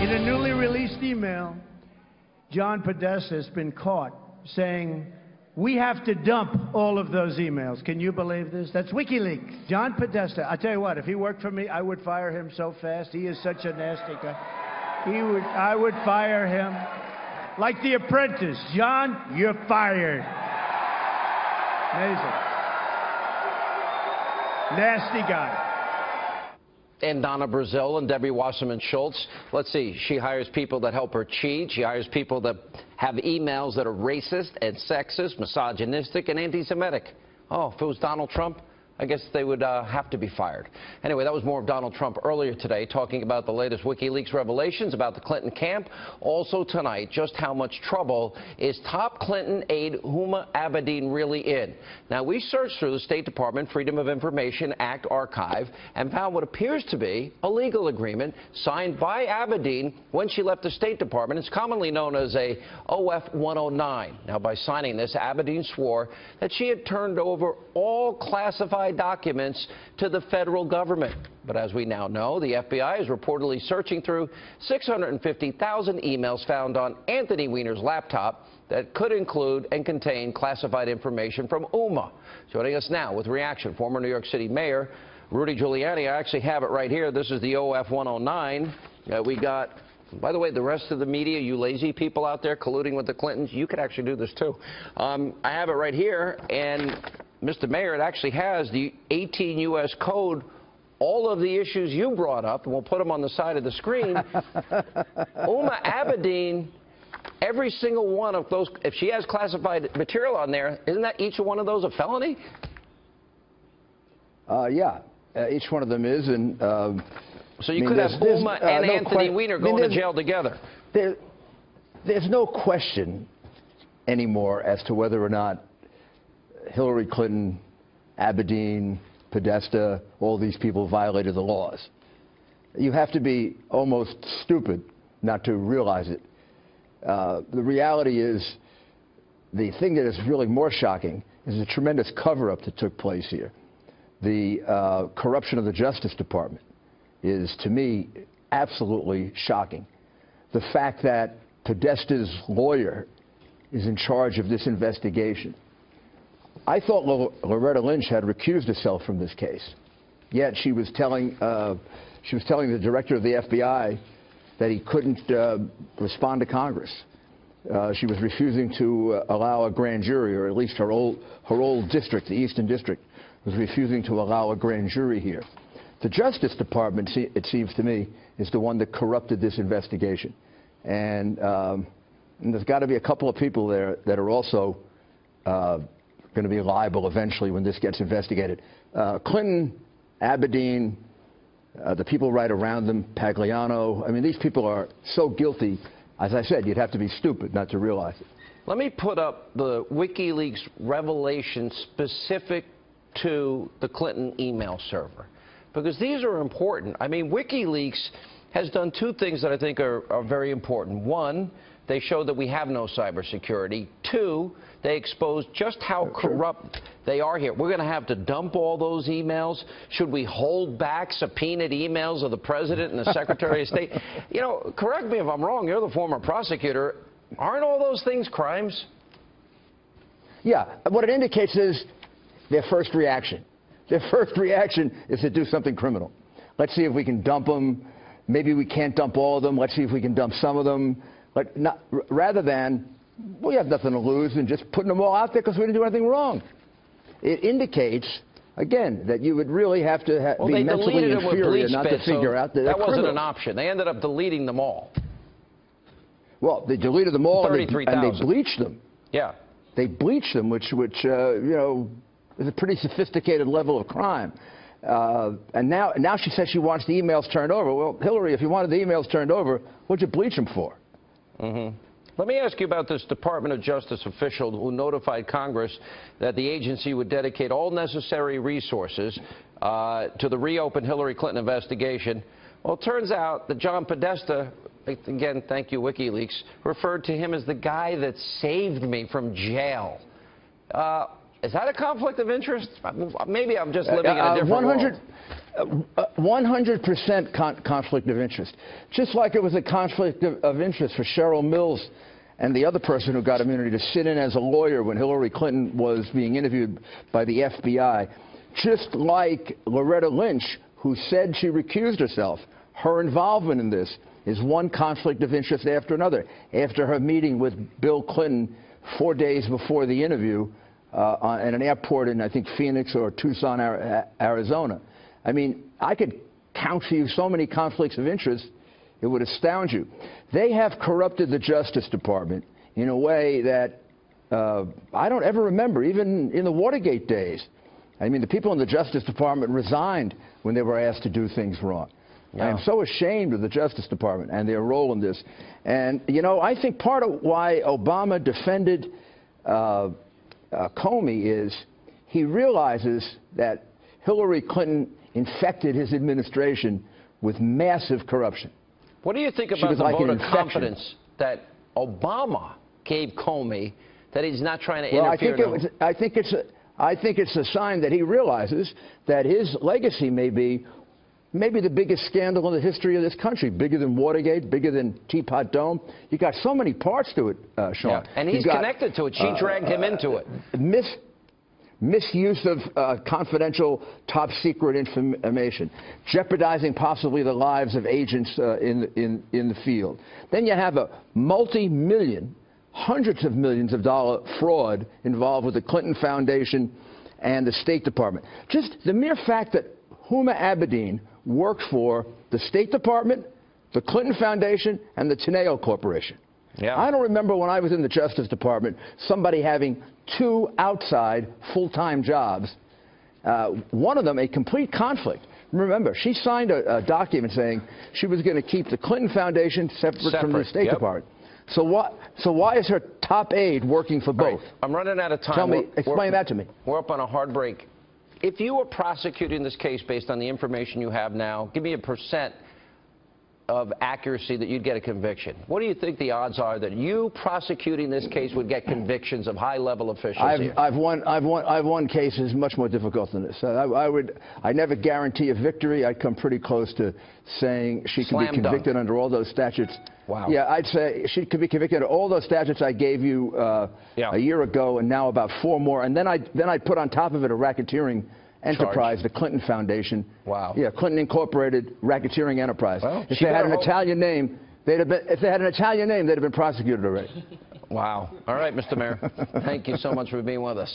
In a newly released email, John Podesta has been caught saying, we have to dump all of those emails. Can you believe this? That's WikiLeaks. John Podesta, I tell you what, if he worked for me, I would fire him so fast. He is such a nasty guy. I would fire him. Like The Apprentice. John, you're fired. Amazing. Nasty guy. And Donna Brazil and Debbie Wasserman Schultz. Let's see, she hires people that help her cheat. She hires people that have emails that are racist and sexist, misogynistic, and anti-Semitic. Oh, if it was Donald Trump, I guess they would have to be fired. Anyway, that was more of Donald Trump earlier today, talking about the latest WikiLeaks revelations about the Clinton camp. Also tonight, just how much trouble is top Clinton aide Huma Abedin really in? Now, we searched through the State Department Freedom of Information Act archive and found what appears to be a legal agreement signed by Abedin when she left the State Department. It's commonly known as a OF 109. Now, by signing this, Abedin swore that she had turned over all classified documents to the federal government. But as we now know, the FBI is reportedly searching through 650,000 emails found on Anthony Weiner's laptop that could include and contain classified information from Huma. Joining us now with reaction, former New York City Mayor Rudy Giuliani. I actually have it right here. This is the OF 109. We got, by the way, the rest of the media, you lazy people out there colluding with the Clintons, you could actually do this too. I have it right here, and Mr. Mayor, it actually has the 18 U.S. Code, all of the issues you brought up, and we'll put them on the side of the screen. Huma Abedin, every single one of those, if she has classified material on there, isn't that each one of those a felony? Yeah, each one of them is. And so you could have Huma and Anthony Weiner going to jail together. There's no question anymore as to whether or not Hillary Clinton, Abedin, Podesta, all these people violated the laws. You have to be almost stupid not to realize it. The reality is, the thing that is really more shocking is the tremendous cover-up that took place here. The corruption of the Justice Department is, to me, absolutely shocking. The fact that Podesta's lawyer is in charge of this investigation. I thought Loretta Lynch had recused herself from this case, yet she was telling the director of the FBI that he couldn't respond to Congress. She was refusing to allow a grand jury, or at least her old district, the Eastern District, was refusing to allow a grand jury here. The Justice Department, it seems to me, is the one that corrupted this investigation, and there's got to be a couple of people there that are also going to be liable eventually when this gets investigated. Clinton, Abedin, the people right around them, Pagliano, I mean, these people are so guilty. As I said, you'd have to be stupid not to realize it. Let me put up the WikiLeaks revelation specific to the Clinton email server, because these are important. I mean, WikiLeaks has done two things that I think are very important. One, they show that we have no cybersecurity. Two, they expose just how corrupt they are here. We're going to have to dump all those emails. Should we hold back subpoenaed emails of the President and the Secretary of State? You know, correct me if I'm wrong. You're the former prosecutor. Aren't all those things crimes? Yeah. What it indicates is their first reaction. Their first reaction is to do something criminal. Let's see if we can dump them. Maybe we can't dump all of them. Let's see if we can dump some of them. But not, rather than, we have nothing to lose, and just putting them all out there because we didn't do anything wrong. It indicates, again, that you would really have to be mentally inferior not to figure out that wasn't an option. They ended up deleting them all. Well, they deleted them all, and they bleached them. Yeah. They bleached them, which you know, is a pretty sophisticated level of crime. And now she says she wants the emails turned over. Well, Hillary, if you wanted the emails turned over, what'd you bleach them for? Let me ask you about this Department of Justice official who notified Congress that the agency would dedicate all necessary resources to the reopened Hillary Clinton investigation. Well, it turns out that John Podesta, again, thank you, WikiLeaks, referred to him as the guy that saved me from jail. Is that a conflict of interest? Maybe I'm just living in a different world. 100% conflict of interest. Just like it was a conflict of interest for Cheryl Mills and the other person who got immunity to sit in as a lawyer when Hillary Clinton was being interviewed by the FBI. Just like Loretta Lynch, who said she recused herself. Her involvement in this is one conflict of interest after another. After her meeting with Bill Clinton 4 days before the interview at an airport in, I think, Phoenix or Tucson, Arizona. I mean, I could count for you so many conflicts of interest, it would astound you. They have corrupted the Justice Department in a way that I don't ever remember, even in the Watergate days. I mean, the people in the Justice Department resigned when they were asked to do things wrong. Yeah. I am so ashamed of the Justice Department and their role in this. And, you know, I think part of why Obama defended Comey is he realizes that Hillary Clinton infected his administration with massive corruption. What do you think about the vote of confidence that Obama gave Comey, that he's not trying to interfere? I think it's a sign that he realizes that his legacy may be maybe the biggest scandal in the history of this country, bigger than Watergate, bigger than Teapot Dome. You got so many parts to it, Sean. Yeah. And he's connected to it. She dragged him into it. Misuse of confidential, top-secret information, jeopardizing possibly the lives of agents in the field. Then you have a multi-million, hundreds of millions of dollar fraud involved with the Clinton Foundation and the State Department. Just the mere fact that Huma Abedin worked for the State Department, the Clinton Foundation, and the Teneo Corporation. Yeah. I don't remember when I was in the Justice Department somebody having 2 outside full-time jobs, one of them a complete conflict. Remember, she signed a document saying she was going to keep the Clinton Foundation separate from the State Department. So why is her top aide working for both? Right. I'm running out of time. Tell me, explain that to me. We're up on a hard break. If you were prosecuting this case based on the information you have now, give me a % of accuracy that you'd get a conviction. What do you think the odds are that you prosecuting this case would get convictions of high-level officials here? I've won cases much more difficult than this. I never guarantee a victory. I'd come pretty close to saying she could be convicted under all those statutes. Wow. Yeah, I'd say she could be convicted under all those statutes I gave you a year ago, and now about 4 more. And then I'd put on top of it a racketeering enterprise, the Clinton Foundation. Wow. Yeah, Clinton Incorporated Racketeering Enterprise. Well, if they had an Italian name, they'd have been prosecuted already. Wow. All right, Mr. Mayor. Thank you so much for being with us.